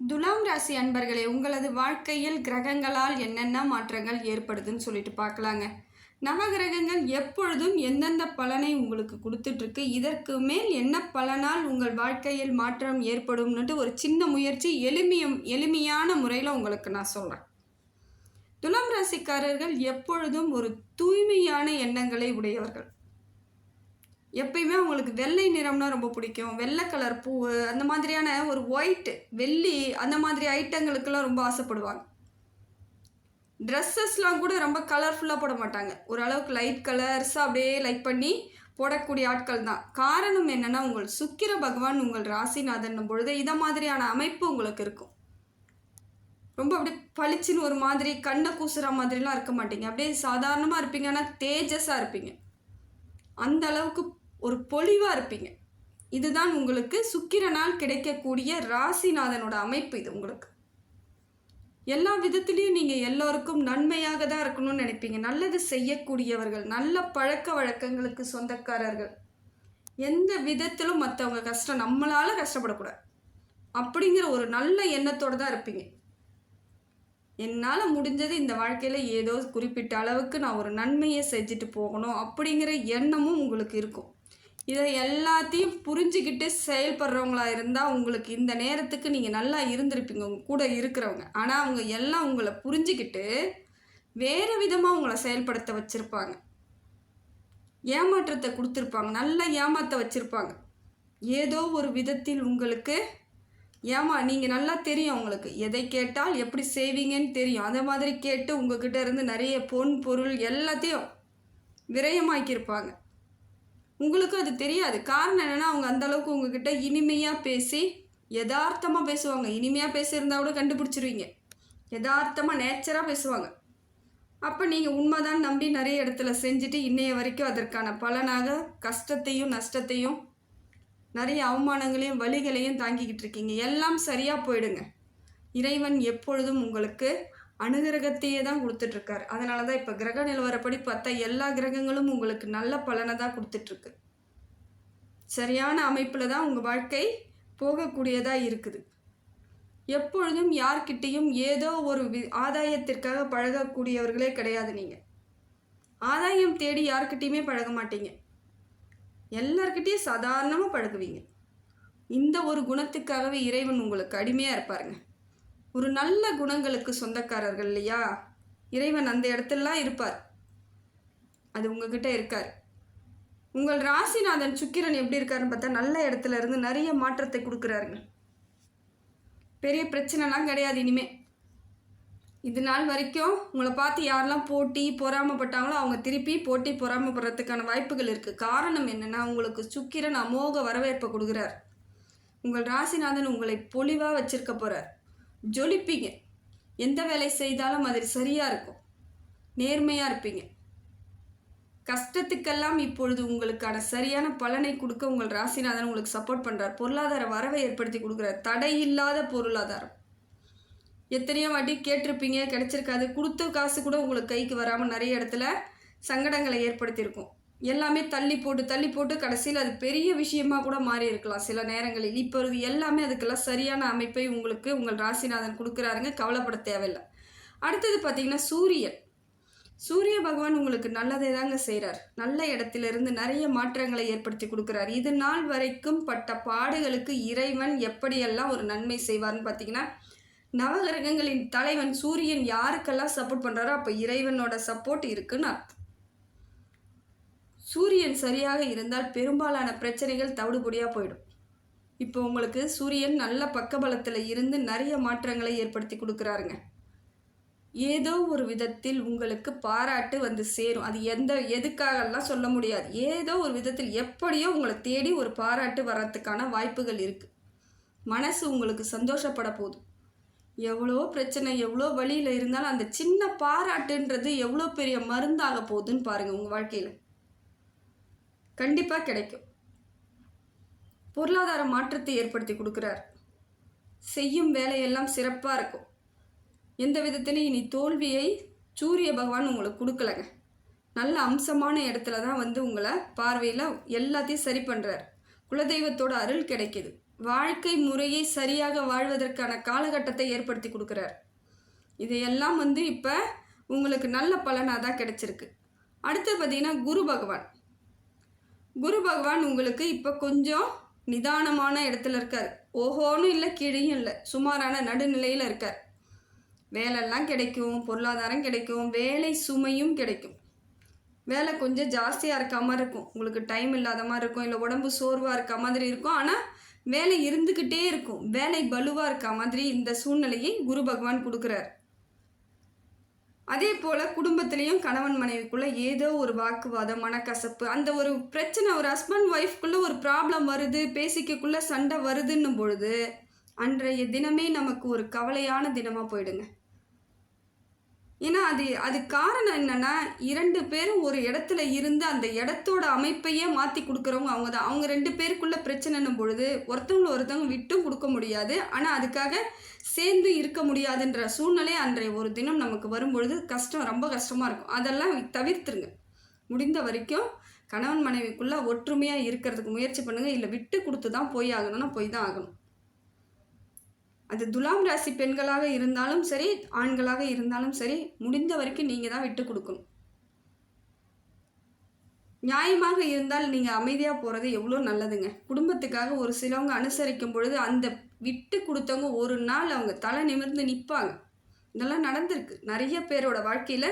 துலாம் ராசி அன்பர்களே, உங்களது வாழ்க்கையில் கிரகங்களால் என்னென்ன மாற்றங்கள் ஏற்படுதுன்னு சொல்லிட்டு பார்க்கலாங்க. நவகிரகங்கள் எப்பொழுதும் எந்தெந்த பலனை உங்களுக்கு கொடுத்துட்ருக்கு, இதற்கு மேல் என்ன பலனால் உங்கள் வாழ்க்கையில் மாற்றம் ஏற்படும்னுட்டு ஒரு சின்ன முயற்சி எளிமையான முறையில் உங்களுக்கு நான் சொல்கிறேன். துலாம் ராசிக்காரர்கள் எப்பொழுதும் ஒரு தூய்மையான எண்ணங்களை உடையவர்கள். எப்பயுமே அவங்களுக்கு வெள்ளை நிறம்னா ரொம்ப பிடிக்கும். வெள்ளை கலர் பூ, அந்த மாதிரியான ஒரு ஒயிட், வெள்ளி அந்த மாதிரி ஐட்டங்களுக்கெல்லாம் ரொம்ப ஆசைப்படுவாங்க. ட்ரெஸ்ஸஸ்லாம் கூட ரொம்ப கலர்ஃபுல்லாக போட மாட்டாங்க. ஓரளவுக்கு லைட் கலர்ஸாக அப்படியே லைக் பண்ணி போடக்கூடிய ஆட்கள் தான். காரணம் என்னென்னா, உங்கள் சுக்கிர பகவான் உங்கள் ராசிநாதன் பொழுது இதை மாதிரியான அமைப்பு உங்களுக்கு இருக்கும். ரொம்ப அப்படியே பளிச்சுன்னு ஒரு மாதிரி கண்ணை கூசுகிற மாதிரிலாம் இருக்க மாட்டீங்க. அப்படியே சாதாரணமாக இருப்பீங்க, ஆனால் தேஜஸாக இருப்பீங்க. அந்த அளவுக்கு ஒரு பொலிவாக இருப்பீங்க. இதுதான் உங்களுக்கு சுக்கிரனால் கிடைக்கக்கூடிய ராசிநாதனோட அமைப்பு. இது உங்களுக்கு எல்லா விதத்துலேயும் நீங்கள் எல்லோருக்கும் நன்மையாக தான் இருக்கணும்னு நினைப்பீங்க. நல்லது செய்யக்கூடியவர்கள், நல்ல பழக்க வழக்கங்களுக்கு சொந்தக்காரர்கள். எந்த விதத்திலும் மற்றவங்க கஷ்டம், நம்மளால் கஷ்டப்படக்கூடாது அப்படிங்கிற ஒரு நல்ல எண்ணத்தோடு தான் இருப்பீங்க. என்னால் முடிஞ்சது இந்த வாழ்க்கையில் ஏதோ குறிப்பிட்ட அளவுக்கு நான் ஒரு நன்மையை செஞ்சுட்டு போகணும் அப்படிங்கிற எண்ணமும் உங்களுக்கு இருக்கும். இதை எல்லாத்தையும் புரிஞ்சுக்கிட்டு செயல்படுறவங்களா இருந்தால் உங்களுக்கு இந்த நேரத்துக்கு நீங்கள் நல்லா இருந்திருப்பீங்க, உங்க கூட இருக்கிறவங்க. ஆனால் அவங்க எல்லாம் உங்களை புரிஞ்சுக்கிட்டு வேறு விதமாக உங்களை செயல்படுத்த வச்சுருப்பாங்க. ஏமாற்றத்தை கொடுத்துருப்பாங்க, நல்லா ஏமாற்ற வச்சுருப்பாங்க. ஏதோ ஒரு விதத்தில் உங்களுக்கு நீங்கள் நல்லா தெரியும், உங்களுக்கு எதை கேட்டால் எப்படி செய்வீங்கன்னு தெரியும். அதை மாதிரி கேட்டு உங்ககிட்ட இருந்து நிறைய பொருள் எல்லாத்தையும் விரயமாக்கியிருப்பாங்க. உங்களுக்கும் அது தெரியாது. காரணம் என்னென்னா, அவங்க அந்தளவுக்கு உங்ககிட்ட இனிமையாக பேசி யதார்த்தமாக பேசுவாங்க. இனிமையாக பேசியிருந்தா கூட கண்டுபிடிச்சிருவீங்க. யதார்த்தமாக நேச்சராக பேசுவாங்க. அப்போ நீங்கள் உண்மைதான் நம்பி நிறைய இடத்துல செஞ்சுட்டு இன்னைய வரைக்கும் அதற்கான பலனாக கஷ்டத்தையும் நஷ்டத்தையும் நிறைய அவமானங்களையும் வலிகளையும் தாங்கிக்கிட்டு இருக்கீங்க. எல்லாம் சரியாக போயிடுங்க. இறைவன் எப்பொழுதும் உங்களுக்கு அனுகிரகத்தையே தான் கொடுத்துட்ருக்காரு. அதனால தான் இப்போ கிரக நிலவரப்படி பார்த்தா எல்லா கிரகங்களும் உங்களுக்கு நல்ல பலனை தான் கொடுத்துட்ருக்கு. சரியான அமைப்பில் தான் உங்கள் வாழ்க்கை போகக்கூடியதாக இருக்குது. எப்பொழுதும் யார்கிட்டையும் ஏதோ ஒரு ஆதாயத்திற்காக பழகக்கூடியவர்களே கிடையாது. நீங்கள் ஆதாயம் தேடி யார்கிட்டையுமே பழக மாட்டீங்க. எல்லார்கிட்டையும் சாதாரணமாக பழகுவீங்க. இந்த ஒரு குணத்துக்காகவே இறைவன் உங்களுக்கு அடிமையாக இருப்பாருங்க. ஒரு நல்ல குணங்களுக்கு சொந்தக்காரர்கள் இல்லையா, இறைவன் அந்த இடத்துலலாம் இருப்பார். அது உங்ககிட்ட இருக்கார். உங்கள் ராசிநாதன் சுக்கிரன் எப்படி இருக்காருன்னு பார்த்தா நல்ல இடத்துல இருந்து நிறைய மாற்றத்தை கொடுக்குறாருங்க. பெரிய பிரச்சனைலாம் கிடையாது. இனிமே இது நாள் வரைக்கும் உங்களை பார்த்து யாரெல்லாம் போட்டி பொறாமப்பட்டாங்களோ அவங்க திருப்பி போட்டி பொறாமப்படுறதுக்கான வாய்ப்புகள் இருக்குது. காரணம் என்னென்னா, உங்களுக்கு சுக்கிரன் அமோக வரவேற்பை கொடுக்குறார். உங்கள் ராசிநாதன் உங்களை பொலிவாக வச்சிருக்க போகிறார். ஜொலிப்பீங்க. எந்த வேலை செய்தாலும் அது சரியாக இருக்கும். நேர்மையாக இருப்பீங்க. கஷ்டத்துக்கெல்லாம் இப்பொழுது உங்களுக்கான சரியான பலனை கொடுக்க உங்கள் ராசிநாதன் உங்களுக்கு சப்போர்ட் பண்ணுறார். பொருளாதார வரவை ஏற்படுத்தி கொடுக்குறார். தடையில்லாத பொருளாதாரம். எத்தனையோ வாட்டி கேட்டிருப்பீங்க, கிடச்சிருக்காது. கொடுத்த காசு கூட உங்களுக்கு கைக்கு வராமல் நிறைய இடத்துல சங்கடங்களை ஏற்படுத்தியிருக்கும். எல்லாமே தள்ளி போட்டு கடைசியில் அது பெரிய விஷயமாக கூட மாறி இருக்கலாம் சில நேரங்களில். இப்பொழுது எல்லாமே அதுக்கெல்லாம் சரியான அமைப்பை உங்களுக்கு உங்கள் ராசிநாதன் கொடுக்குறாருங்க. கவலைப்பட தேவையில்லை. அடுத்தது பார்த்திங்கன்னா, சூரிய பகவான் உங்களுக்கு நல்லதை தாங்க செய்கிறார். நல்ல இடத்திலிருந்து நிறைய மாற்றங்களை ஏற்படுத்தி கொடுக்குறார். இது நாள் வரைக்கும் பட்ட பாடுகளுக்கு இறைவன் எப்படியெல்லாம் ஒரு நன்மை செய்வார்னு பார்த்திங்கன்னா, நவகிரகங்களின் தலைவன் சூரியன் யாருக்கெல்லாம் சப்போர்ட் பண்ணுறாரோ அப்போ இறைவனோட சப்போர்ட் இருக்குன்னு அர்த்தம். சூரியன் சரியாக இருந்தால் பெரும்பாலான பிரச்சனைகள் தவிடுபொடியாக போயிடும். இப்போ உங்களுக்கு சூரியன் நல்ல பக்கபலத்தில் இருந்து நிறைய மாற்றங்களை ஏற்படுத்தி கொடுக்குறாருங்க. ஏதோ ஒரு விதத்தில் உங்களுக்கு பாராட்டு வந்து சேரும். அது எதுக்காகலாம் சொல்ல முடியாது. ஏதோ ஒரு விதத்தில் எப்படியோ உங்களை தேடி ஒரு பாராட்டு வர்றதுக்கான வாய்ப்புகள் இருக்குது. மனசு உங்களுக்கு சந்தோஷப்பட போதும். எவ்வளோ பிரச்சனை, எவ்வளோ வழியில் இருந்தாலும் அந்த சின்ன பாராட்டுன்றது எவ்வளோ பெரிய மருந்தாக போகுதுன்னு பாருங்கள். உங்கள் வாழ்க்கையில் கண்டிப்பாக கிடைக்கும். பொருளாதார மாற்றத்தை ஏற்படுத்தி கொடுக்குறார். செய்யும் வேலையெல்லாம் சிறப்பாக இருக்கும். எந்த விதத்திலையும் இனி தோல்வியை சூரிய பகவான் உங்களுக்கு கொடுக்கலங்க. நல்ல அம்சமான இடத்துல தான் உங்களை பார்வையில் எல்லாத்தையும் சரி பண்ணுறார். குலதெய்வத்தோட அருள் கிடைக்கிது. வாழ்க்கை முறையை சரியாக வாழ்வதற்கான காலகட்டத்தை ஏற்படுத்தி கொடுக்குறார். இதையெல்லாம் இப்போ உங்களுக்கு நல்ல பலனாக தான் கிடைச்சிருக்கு. அடுத்து பார்த்தீங்கன்னா குரு பகவான் உங்களுக்கு இப்போ கொஞ்சம் நிதானமான இடத்துல இருக்கார். ஓஹோன்னு இல்லை, கீழையும் இல்லை, சுமாரான நடுநிலையில் இருக்கார். வேலைலாம் கிடைக்கும், பொருளாதாரம் கிடைக்கும், வேலை சுமையும் கிடைக்கும். வேலை கொஞ்சம் ஜாஸ்தியாக இருக்க மாதிரி இருக்கும், உங்களுக்கு டைம் இல்லாத மாதிரி இருக்கும், இல்லை உடம்பு சோர்வாக இருக்க மாதிரி இருக்கும். ஆனால் வேலை இருந்துக்கிட்டே இருக்கும், வேலை பலுவாக இருக்க மாதிரி இந்த சூழ்நிலையை குரு பகவான் கொடுக்குறார். அதே போல் குடும்பத்திலையும் கணவன் மனைவிக்குள்ளே ஏதோ ஒரு வாக்குவாதம், மனக்கசப்பு, அந்த ஒரு பிரச்சனை, ஒரு ஹஸ்பண்ட் ஒய்ஃப்குள்ளே ஒரு ப்ராப்ளம் வருது, பேசிக்கக்குள்ளே சண்டை வருதுன்னும் பொழுது அன்றைய தினமே நமக்கு ஒரு கவலையான தினமாக போயிடுங்க. ஏன்னா அது காரணம் என்னென்னா, 2 பேரும் ஒரு இடத்துல இருந்து அந்த இடத்தோட அமைப்பையே மாற்றி கொடுக்குறவங்க அவங்க தான். அவங்க 2 பேருக்குள்ளே பிரச்சனைன்னும் பொழுது ஒருத்தவங்க விட்டும் கொடுக்க முடியாது, ஆனால் அதுக்காக சேர்ந்து இருக்க முடியாதுன்ற சூழ்நிலை அன்றைய ஒரு தினம் நமக்கு வரும்பொழுது ரொம்ப கஷ்டமாக இருக்கும். அதெல்லாம் தவிர்த்துருங்க. முடிந்த வரைக்கும் கணவன் மனைவிக்குள்ளே ஒற்றுமையாக இருக்கிறதுக்கு முயற்சி பண்ணுங்கள். இல்லை விட்டு கொடுத்து தான் போய் ஆகணும்னா போய் தான் ஆகணும். அது துலாம் ராசி பெண்களாக இருந்தாலும் சரி, ஆண்களாக இருந்தாலும் சரி, முடிந்த வரைக்கும் நீங்கள் தான் விட்டு கொடுக்கணும். நியாயமாக இருந்தால் நீங்கள் அமைதியாக போகிறது எவ்வளோ நல்லதுங்க. குடும்பத்துக்காக ஒரு சிலவங்க அனுசரிக்கும் பொழுது அந்த விட்டு கொடுத்தவங்க ஒரு நாள் அவங்க தலை நிமிர்ந்து நிற்பாங்க. இதெல்லாம் நடந்திருக்கு. நிறைய பேரோட வாழ்க்கையில்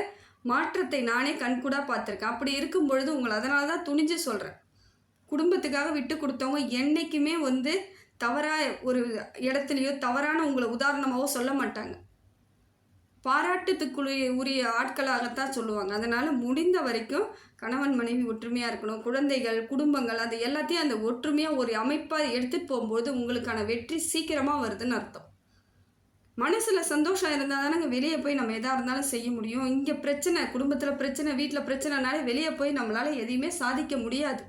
மாற்றத்தை நானே கண்கூடாக பார்த்துருக்கேன். அப்படி இருக்கும் பொழுது உங்களை அதனால தான் துணிஞ்சு சொல்கிறேன். குடும்பத்துக்காக விட்டு கொடுத்தவங்க என்றைக்குமே தவறாக ஒரு இடத்துலையோ தவறான உங்களை உதாரணமாகவோ சொல்ல மாட்டாங்க. பாராட்டுத்துக்குரிய ஆட்களாகத்தான் சொல்லுவாங்க. அதனால் முடிந்த வரைக்கும் கணவன் மனைவி ஒற்றுமையாக இருக்கணும். குழந்தைகள், குடும்பங்கள், அது எல்லாத்தையும் அந்த ஒற்றுமையாக ஒரு அமைப்பாக எடுத்துகிட்டு போகும்போது உங்களுக்கான வெற்றி சீக்கிரமாக வருதுன்னு அர்த்தம். மனசில் சந்தோஷம் இருந்தால் தானே வெளியே போய் நம்ம எதாக இருந்தாலும் செய்ய முடியும். இங்கே பிரச்சனை, குடும்பத்தில் பிரச்சனை, வீட்டில் பிரச்சனைனாலே வெளியே போய் நம்மளால் எதையுமே சாதிக்க முடியாது.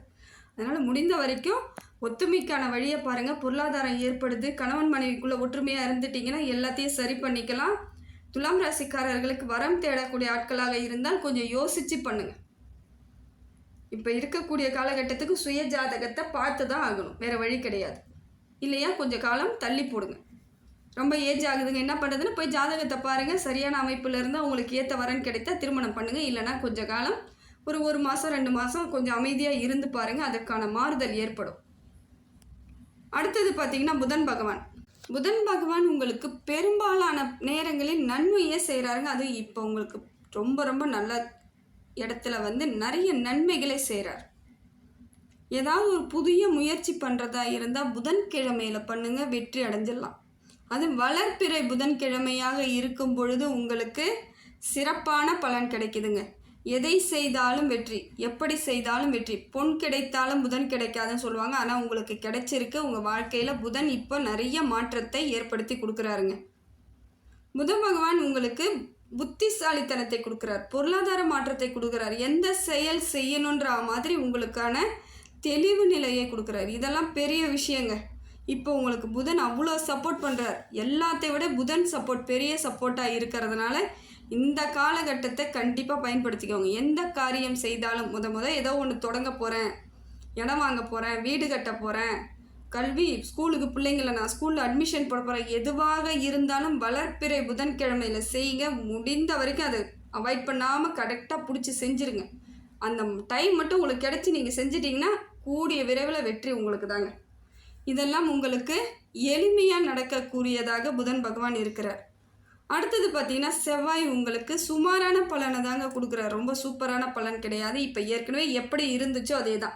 அதனால் முடிந்த வரைக்கும் ஒத்துமைக்கான வழியை பாருங்கள். பொருளாதாரம் ஏற்படுது, கணவன் மனைவிக்குள்ளே ஒற்றுமையாக இருந்துட்டிங்கன்னா எல்லாத்தையும் சரி பண்ணிக்கலாம். துலாம் ராசிக்காரர்களுக்கு வரம் தேடக்கூடிய ஆட்களாக இருந்தால் கொஞ்சம் யோசித்து பண்ணுங்கள். இப்போ இருக்கக்கூடிய காலகட்டத்துக்கு சுய ஜாதகத்தை பார்த்து தான் ஆகணும், வேறு வழி கிடையாது. இல்லையா கொஞ்சம் காலம் தள்ளி போடுங்க. ரொம்ப ஏஜ் ஆகுதுங்க, என்ன பண்ணுறதுன்னு போய் ஜாதகத்தை பாருங்கள். சரியான அமைப்பில் இருந்தால் உங்களுக்கு ஏற்ற வரன் கிடைத்தா திருமணம் பண்ணுங்கள். இல்லைனா கொஞ்சம் காலம் ஒரு மாதம் 2 மாதம் கொஞ்சம் அமைதியாக இருந்து பாருங்கள், அதற்கான மாறுதல் ஏற்படும். அடுத்தது பார்த்திங்கன்னா புதன் பகவான் உங்களுக்கு பெரும்பாலான நேரங்களில் நன்மையே செய்கிறாருங்க. அது இப்போ உங்களுக்கு ரொம்ப ரொம்ப நல்ல இடத்துல நிறைய நன்மைகளை செய்கிறார். ஏதாவது ஒரு புதிய முயற்சி பண்ணுறதா இருந்தால் புதன்கிழமையில் பண்ணுங்கள், வெற்றி அடைஞ்சிடலாம். அது வளர்ப்பிறை புதன்கிழமையாக இருக்கும் பொழுது உங்களுக்கு சிறப்பான பலன் கிடைக்குதுங்க. எதை செய்தாலும் வெற்றி, எப்படி செய்தாலும் வெற்றி. பொன் கிடைத்தாலும் புதன் கிடைக்காதுன்னு சொல்லுவாங்க. ஆனால் உங்களுக்கு கிடைச்சிருக்கு. உங்கள் வாழ்க்கையில் புதன் இப்போ நிறைய மாற்றத்தை ஏற்படுத்தி கொடுக்குறாருங்க. புதன் பகவான் உங்களுக்கு புத்திசாலித்தனத்தை கொடுக்குறார், பொருளாதார மாற்றத்தை கொடுக்குறார், எந்த செயல் செய்யணுன்ற மாதிரி உங்களுக்கான தெளிவு நிலையை கொடுக்குறார். இதெல்லாம் பெரிய விஷயங்க. இப்போ உங்களுக்கு புதன் அவ்வளோ சப்போர்ட் பண்ணுறார். எல்லாத்தையும் விட புதன் சப்போர்ட் பெரிய சப்போர்ட்டாக இருக்கிறதுனால இந்த காலகட்டத்தை கண்டிப்பாக பயன்படுத்திக்கோங்க. எந்த காரியம் செய்தாலும் ஏதோ ஒன்று தொடங்க போகிறேன், இடம் வாங்க போகிறேன், வீடு கட்ட போகிறேன், கல்வி ஸ்கூலுக்கு பிள்ளைங்களை நான் ஸ்கூலில் அட்மிஷன் போட போகிறேன், எதுவாக இருந்தாலும் வளர்ப்பிறை புதன்கிழமையில் செய்யுங்க. முடிந்த வரைக்கும் அதை அவாய்ட் பண்ணாமல் கரெக்டாக பிடிச்சி செஞ்சுருங்க. அந்த டைம் மட்டும் உங்களுக்கு கிடச்சி நீங்கள் செஞ்சிட்டிங்கன்னா கூடிய விரைவில் வெற்றி உங்களுக்கு தாங்க. இதெல்லாம் உங்களுக்கு எளிமையாக நடக்கக்கூடியதாக புதன் பகவான் இருக்கிறார். அடுத்தது பார்த்திங்கன்னா செவ்வாய் உங்களுக்கு சுமாரான பலனை தாங்க கொடுக்குறார். ரொம்ப சூப்பரான பலன் கிடையாது. இப்போ ஏற்கனவே எப்படி இருந்துச்சோ அதே தான்.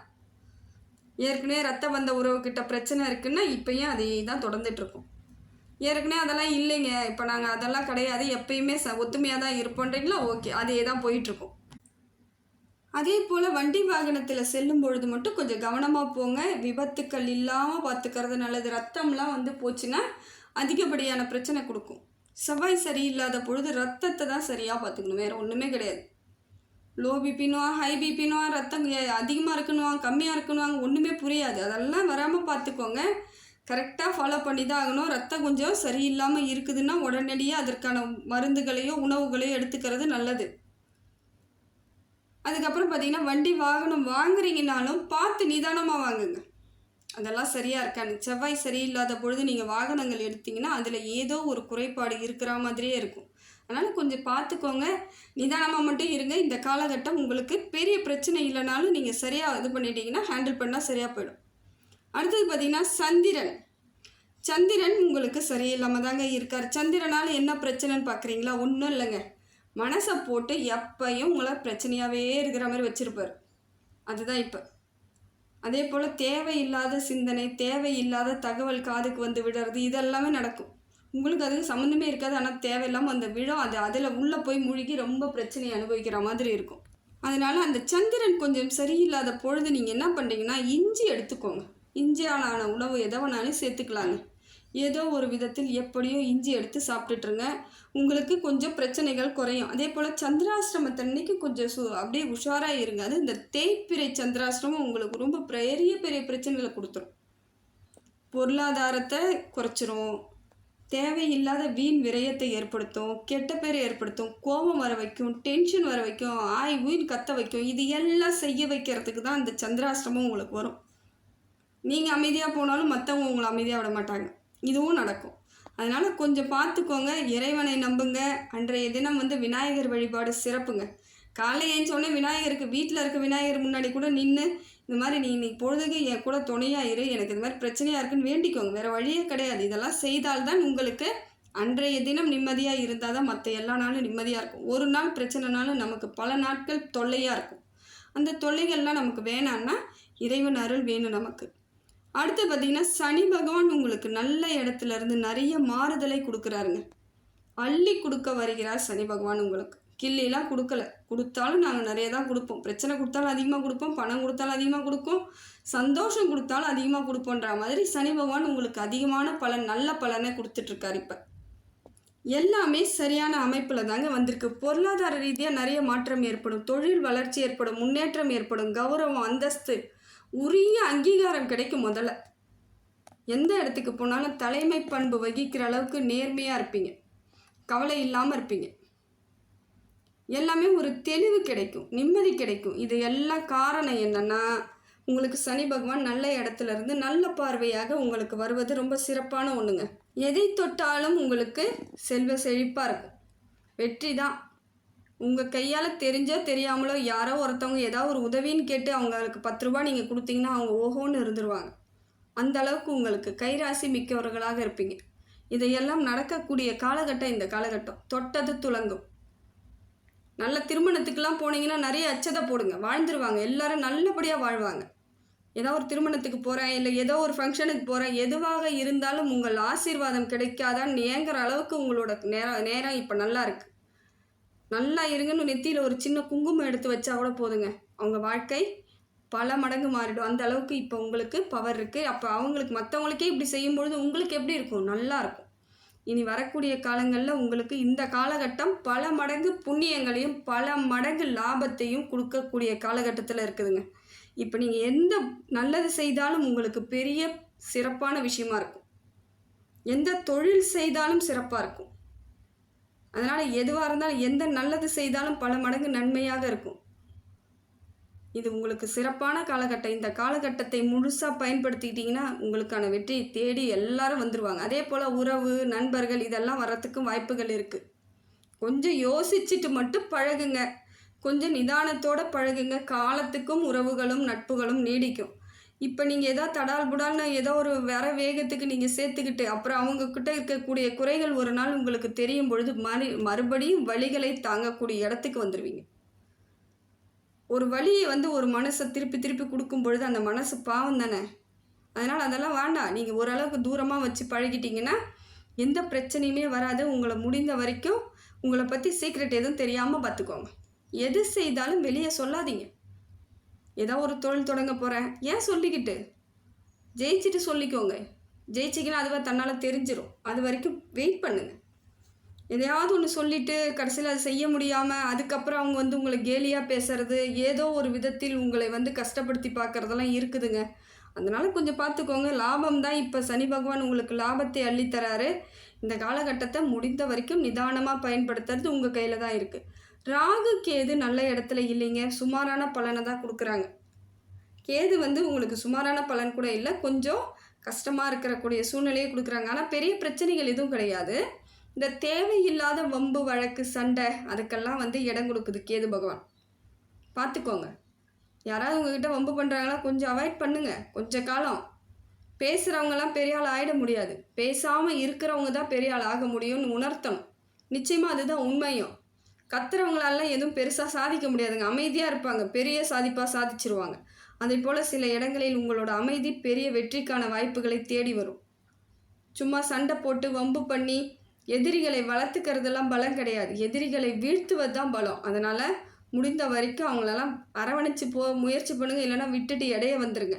ஏற்கனவே ரத்த பந்த உறவுக்கிட்ட பிரச்சனை இருக்குன்னா இப்போயும் அதே தான் தொடர்ந்துட்டுருக்கும். ஏற்கனவே அதெல்லாம் இல்லைங்க, இப்போ நாங்கள் அதெல்லாம் கிடையாது, எப்பயுமே ஒத்துமையாக தான் இருப்போன்றீங்களா, ஓகே, அதே தான் போயிட்டுருக்கோம். அதே போல் வண்டி வாகனத்தில் செல்லும் பொழுது மட்டும் கொஞ்சம் கவனமாக போங்க. விபத்துக்கள் இல்லாமல் பார்த்துக்கிறது நல்லது. ரத்தம்லாம் போச்சுன்னா அதிகப்படியான பிரச்சனை கொடுக்கும். செவ்வாய் சரியில்லாத பொழுது ரத்தத்தை தான் சரியாக பார்த்துக்கணும், வேறு ஒன்றுமே கிடையாது. லோ பிபின்னுவான், ஹை பிபின்னுவான், ரத்தம் அதிகமாக இருக்குன்னுவாங்க, கம்மியாக இருக்குன்னுவாங்க, ஒன்றுமே புரியாது. அதெல்லாம் வராமல் பார்த்துக்கோங்க. கரெக்டாக ஃபாலோ பண்ணி தான் ஆகணும். ரத்தம் கொஞ்சம் சரியில்லாமல் இருக்குதுன்னா உடனடியாக அதற்கான மருந்துகளையோ உணவுகளையோ எடுத்துக்கிறது நல்லது. அதுக்கப்புறம் பார்த்திங்கன்னா வண்டி வாகனம் வாங்குறீங்கனாலும் பார்த்து நிதானமாக வாங்குங்க. அதெல்லாம் சரியாக இருக்கான்னு. செவ்வாய் சரியில்லாத பொழுது நீங்கள் வாகனங்கள் எடுத்தீங்கன்னா அதில் ஏதோ ஒரு குறைபாடு இருக்கிற மாதிரியே இருக்கும். அதனால் கொஞ்சம் பார்த்துக்கோங்க, நிதானமாக மட்டும் இருங்க. இந்த காலகட்டம் உங்களுக்கு பெரிய பிரச்சனை இல்லைனாலும் நீங்கள் சரியாக இது பண்ணிட்டீங்கன்னா ஹேண்டில் பண்ணால் சரியாக போயிடும். அடுத்தது பார்த்திங்கன்னா சந்திரன். சந்திரன் உங்களுக்கு சரியில்லாமல் தாங்க இருக்கார். சந்திரனால் என்ன பிரச்சனைன்னு பார்க்குறீங்களா? ஒன்றும் இல்லைங்க, மனசை போட்டு எப்பையும் உங்களை பிரச்சனையாகவே இருக்கிற மாதிரி வச்சுருப்பார். அதுதான் இப்போ. அதே போல் தேவையில்லாத சிந்தனை, தேவையில்லாத தகவல் காதுக்கு வந்து விடுறது, இதெல்லாமே நடக்கும். உங்களுக்கு அதுக்கு சம்மந்தமே இருக்காது, ஆனால் தேவையில்லாமல் அந்த விழும். அதில் உள்ளே போய் மூழ்கி ரொம்ப பிரச்சனையை அனுபவிக்கிற மாதிரி இருக்கும். அதனால் அந்த சந்திரன் கொஞ்சம் சரியில்லாத பொழுது நீங்கள் என்ன பண்ணுறீங்கன்னா, இஞ்சி எடுத்துக்கோங்க. இஞ்சியால் ஆன உணவு எதை வேணாலும் சேர்த்துக்கலாங்க. ஏதோ ஒரு விதத்தில் எப்படியோ இஞ்சி எடுத்து சாப்பிட்டுட்ருங்க. உங்களுக்கு கொஞ்சம் பிரச்சனைகள் குறையும். அதே போல் சந்திராஷ்டிரமத்தன்னைக்கு கொஞ்சம் அப்படியே உஷாராக இருங்க. அது இந்த தேய்பிறை சந்திராஷ்டிரமம் உங்களுக்கு ரொம்ப பெரிய பெரிய பிரச்சனைகளை கொடுத்துரும். பொருளாதாரத்தை குறைச்சிரும், தேவையில்லாத வீண் விரயத்தை ஏற்படுத்தும், கெட்ட பேரை ஏற்படுத்தும், கோபம் வர வைக்கும், டென்ஷன் வர வைக்கும், வீண் கத்த வைக்கும். இது எல்லாம் செய்ய வைக்கிறதுக்கு தான் இந்த சந்திராஷ்டிரமம் உங்களுக்கு வரும். நீங்கள் அமைதியாக போனாலும் மற்றவங்க உங்களை அமைதியாக விட மாட்டாங்க. இதுவும் நடக்கும். அதனால் கொஞ்சம் பார்த்துக்கோங்க, இறைவனை நம்புங்க. அன்றைய தினம் விநாயகர் வழிபாடு சிறப்புங்க. காலையில் ஏஞ்சோடனே விநாயகருக்கு வீட்டில் இருக்க விநாயகர் முன்னாடி கூட நின்று இந்த மாதிரி நீ இன்னைக்கு பொழுதுக்கு என் கூட துணையாக இரு, எனக்கு இந்த மாதிரி பிரச்சனையாக இருக்குன்னு வேண்டிக்கோங்க. வேறு வழியே கிடையாது. இதெல்லாம் செய்தால்தான் உங்களுக்கு அன்றைய தினம் நிம்மதியாக இருந்தால் தான் மற்ற எல்லா நாளும் நிம்மதியாக இருக்கும். ஒரு நாள் பிரச்சனைனாலும் நமக்கு பல நாட்கள் தொல்லையாக இருக்கும். அந்த தொல்லைகள்லாம் நமக்கு வேணான்னா இறைவன் அருள் வேணும் நமக்கு. அடுத்து பார்த்திங்கன்னா சனி பகவான் உங்களுக்கு நல்ல இடத்துல இருந்து நிறைய மாறுதலை கொடுக்குறாருங்க. அள்ளி கொடுக்க வருகிறார் சனி பகவான். உங்களுக்கு கிள்ளிலாம் கொடுக்கல, கொடுத்தாலும் நாங்கள் நிறைய தான் கொடுப்போம். பிரச்சனை கொடுத்தாலும் அதிகமாக கொடுப்போம், பணம் கொடுத்தாலும் அதிகமாக கொடுப்போம், சந்தோஷம் கொடுத்தாலும் அதிகமாக கொடுப்போன்ற மாதிரி சனி பகவான் உங்களுக்கு அதிகமான பலன், நல்ல பலனை கொடுத்துட்ருக்கார். இப்போ எல்லாமே சரியான அமைப்பில் தாங்க வந்திருக்கு. பொருளாதார ரீதியாக நிறைய மாற்றம் ஏற்படும், தொழில் வளர்ச்சி ஏற்படும், முன்னேற்றம் ஏற்படும், கௌரவம், அந்தஸ்து, உரிய அங்கீகாரம் கிடைக்கும். முதல்ல எந்த இடத்துக்கு போனாலும் தலைமை பண்பு வகிக்கிற அளவுக்கு நேர்மையாக இருப்பீங்க, கவலை இல்லாமல் இருப்பீங்க. எல்லாமே ஒரு தெளிவு கிடைக்கும், நிம்மதி கிடைக்கும். இது எல்லாம் காரணம் என்னென்னா, உங்களுக்கு சனி பகவான் நல்ல இடத்துல இருந்து நல்ல பார்வையாக உங்களுக்கு வருவது ரொம்ப சிறப்பான ஒன்றுங்க. எதை தொட்டாலும் உங்களுக்கு செல்வ செழிப்பாக இருக்கும், வெற்றி தான். உங்கள் கையால் தெரிஞ்சோ தெரியாமலோ யாரோ ஒருத்தவங்க ஏதாவது ஒரு உதவின்னு கேட்டு அவங்களுக்கு 10 ரூபா நீங்கள் கொடுத்தீங்கன்னா அவங்க ஓஹோன்னு இருந்துருவாங்க. அந்த அளவுக்கு உங்களுக்கு கைராசி மிக்கவர்களாக இருப்பீங்க. இதையெல்லாம் நடக்கக்கூடிய காலகட்டம் இந்த காலகட்டம். தொட்டது துலங்கும். நல்ல திருமணத்துக்கெல்லாம் போனீங்கன்னா நிறைய அச்சதை போடுங்க, வாழ்ந்துருவாங்க. எல்லாரும் நல்லபடியாக வாழ்வாங்க. ஏதோ ஒரு திருமணத்துக்கு போகிறேன், இல்லை ஏதோ ஒரு ஃபங்க்ஷனுக்கு போகிறேன், எதுவாக இருந்தாலும் உங்கள் ஆசீர்வாதம் கிடைக்காதான்னு ஏங்குற அளவுக்கு உங்களோட நேரம் இப்போ நல்லா இருக்குது. நல்லா இருங்கன்னு நெத்தியில் ஒரு சின்ன குங்குமம் எடுத்து வச்சா கூட போதுங்க, அவங்க வாழ்க்கை பல மடங்கு மாறிடும். அந்த அளவுக்கு இப்போ உங்களுக்கு பவர் இருக்குது. அப்போ அவங்களுக்கு மற்றவங்களுக்கே இப்படி செய்யும்பொழுது உங்களுக்கு எப்படி இருக்கும்? நல்லா இருக்கும். இனி வரக்கூடிய காலங்களில் உங்களுக்கு இந்த காலகட்டம் பல மடங்கு புண்ணியங்களையும் பல மடங்கு லாபத்தையும் கொடுக்கக்கூடிய காலகட்டத்தில் இருக்குதுங்க. இப்போ நீங்கள் எந்த நல்லது செய்தாலும் உங்களுக்கு பெரிய சிறப்பான விஷயமா இருக்கும். எந்த தொழில் செய்தாலும் சிறப்பாக இருக்கும். அதனால் எதுவாக இருந்தாலும் எந்த நல்லது செய்தாலும் பல மடங்கு நன்மையாக இருக்கும். இது உங்களுக்கு சிறப்பான காலகட்டம். இந்த காலகட்டத்தை முழுசாக பயன்படுத்திக்கிட்டிங்கன்னா உங்களுக்கான வெற்றியை தேடி எல்லாரும் வந்துடுவாங்க. அதே போல் உறவு, நண்பர்கள் இதெல்லாம் வர்றதுக்கும் வாய்ப்புகள் இருக்குது. கொஞ்சம் யோசிச்சுட்டு மட்டும் பழகுங்க, கொஞ்சம் நிதானத்தோடு பழகுங்க. காலத்துக்கும் உறவுகளும் நட்புகளும் நீடிக்கும். இப்போ நீங்கள் ஏதோ தடால் புடால்னு ஏதோ ஒரு வர வேகத்துக்கு நீங்கள் சேர்த்துக்கிட்டு அப்புறம் அவங்கக்கிட்ட இருக்கக்கூடிய குறைகள் ஒரு நாள் உங்களுக்கு தெரியும் பொழுது மறுபடியும் வலிகளை தாங்கக்கூடிய இடத்துக்கு வந்துடுவீங்க. ஒரு வலியை ஒரு மனசை திருப்பி திருப்பி கொடுக்கும் பொழுது அந்த மனசு பாவம் தானே. அதனால் அதெல்லாம் வேண்டாம். நீங்கள் ஓரளவுக்கு தூரமாக வச்சு பழகிட்டிங்கன்னா எந்த பிரச்சனையுமே வராது. உங்களை முடிந்த வரைக்கும் உங்களை பற்றி சீக்ரெட் எதுவும் தெரியாமல் பார்த்துக்கோங்க. எது செய்தாலும் வெளியே சொல்லாதீங்க. ஏதோ ஒரு தொழில் தொடங்க போகிறேன், ஏன் சொல்லிக்கிட்டு? ஜெயிச்சுட்டு சொல்லிக்கோங்க. ஜெயிச்சிங்கன்னா அதுவாக தன்னால் தெரிஞ்சிடும். அது வரைக்கும் வெயிட் பண்ணுங்கள். எதையாவது ஒன்று சொல்லிவிட்டு கடைசியில் அது செய்ய முடியாமல் அதுக்கப்புறம் அவங்க உங்களை கேலியாக பேசுறது, ஏதோ ஒரு விதத்தில் உங்களை கஷ்டப்படுத்தி பார்க்குறதெல்லாம் இருக்குதுங்க. அதனால் கொஞ்சம் பார்த்துக்கோங்க. லாபம் தான். இப்போ சனி பகவான் உங்களுக்கு லாபத்தை அள்ளித்தராரு. இந்த காலகட்டத்தை முடிந்த வரைக்கும் நிதானமாக பயன்படுத்துறது உங்கள் கையில் தான் இருக்குது. ராகு கேது நல்ல இடத்துல இல்லைங்க, சுமாரான பலனை தான் கொடுக்குறாங்க. கேது வந்து உங்களுக்கு சுமாரான பலன் கூட இல்லை, கொஞ்சம் கஷ்டமாக இருக்கக்கூடிய சூழ்நிலையை கொடுக்குறாங்க. ஆனால் பெரிய பிரச்சனைகள் எதுவும் கிடையாது. இந்த தேவையில்லாத வம்பு வழக்கு சண்டை அதுக்கெல்லாம் வந்து இடம் கொடுக்குது கேது பகவான். பார்த்துக்கோங்க. யாராவது உங்ககிட்ட வம்பு பண்ணுறாங்களா கொஞ்சம் அவாய்ட் பண்ணுங்கள் கொஞ்ச காலம். பேசுகிறவங்கலாம் பெரிய ஆள் ஆகிட முடியாது, பேசாமல் இருக்கிறவங்க தான் பெரிய ஆள் ஆக முடியும்னு உணர்த்தணும். நிச்சயமாக அதுதான் உண்மையும். கத்துறவங்களால எதுவும் பெருசாக சாதிக்க முடியாதுங்க, அமைதியாக இருப்பாங்க, பெரிய சாதிப்பாக சாதிச்சிருவாங்க. அதே போல் சில இடங்களில் உங்களோட அமைதி பெரிய வெற்றிக்கான வாய்ப்புகளை தேடி வரும். சும்மா சண்டை போட்டு வம்பு பண்ணி எதிரிகளை வளர்த்துக்கிறதெல்லாம் பலம் கிடையாது, எதிரிகளை வீழ்த்துவது தான் பலம். அதனால் முடிந்த வரைக்கும் அவங்களெல்லாம் அரவணைச்சு முயற்சி பண்ணுங்கள், இல்லைன்னா விட்டுட்டு இடைய வந்துடுங்க.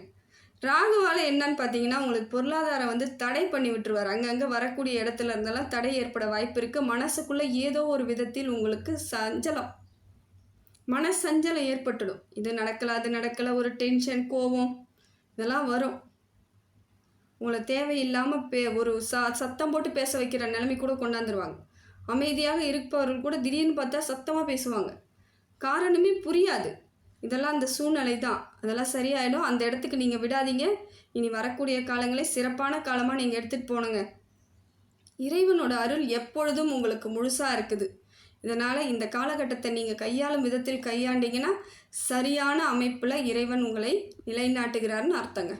ராகுவால் என்னன்னு பார்த்தீங்கன்னா உங்களுக்கு பொருளாதாரம் வந்து தடை பண்ணி விட்டுருவார். அங்கங்கே வரக்கூடிய இடத்துல இருந்தாலும் தடை ஏற்பட வாய்ப்பு இருக்குது. மனசுக்குள்ளே ஏதோ ஒரு விதத்தில் உங்களுக்கு மனசஞ்சலம் ஏற்பட்டுடும். இது நடக்கலை அது நடக்கலை, ஒரு டென்ஷன் கோபம் இதெல்லாம் வரும். உங்களை தேவையில்லாமல் ஒரு சத்தம் போட்டு பேச வைக்கிற நிலைமை கூட கொண்டாந்துருவாங்க. அமைதியாக இருப்பவர்கள் கூட திடீர்னு பார்த்தா சத்தமாக பேசுவாங்க, காரணமே புரியாது. இதெல்லாம் அந்த சூழ்நிலை தான், அதெல்லாம் சரியாயிடும். அந்த இடத்துக்கு நீங்கள் விடாதீங்க. இனி வரக்கூடிய காலங்களை சிறப்பான காலமாக நீங்கள் எடுத்துகிட்டு போனுங்க. இறைவனோட அருள் எப்பொழுதும் உங்களுக்கு முழுசாக இருக்குது. இதனால் இந்த காலகட்டத்தை நீங்கள் கையாளும் விதத்தில் கையாண்டிங்கன்னா சரியான அமைப்பில் இறைவன் உங்களை நிலைநாட்டுகிறாருன்னு அர்த்தங்க.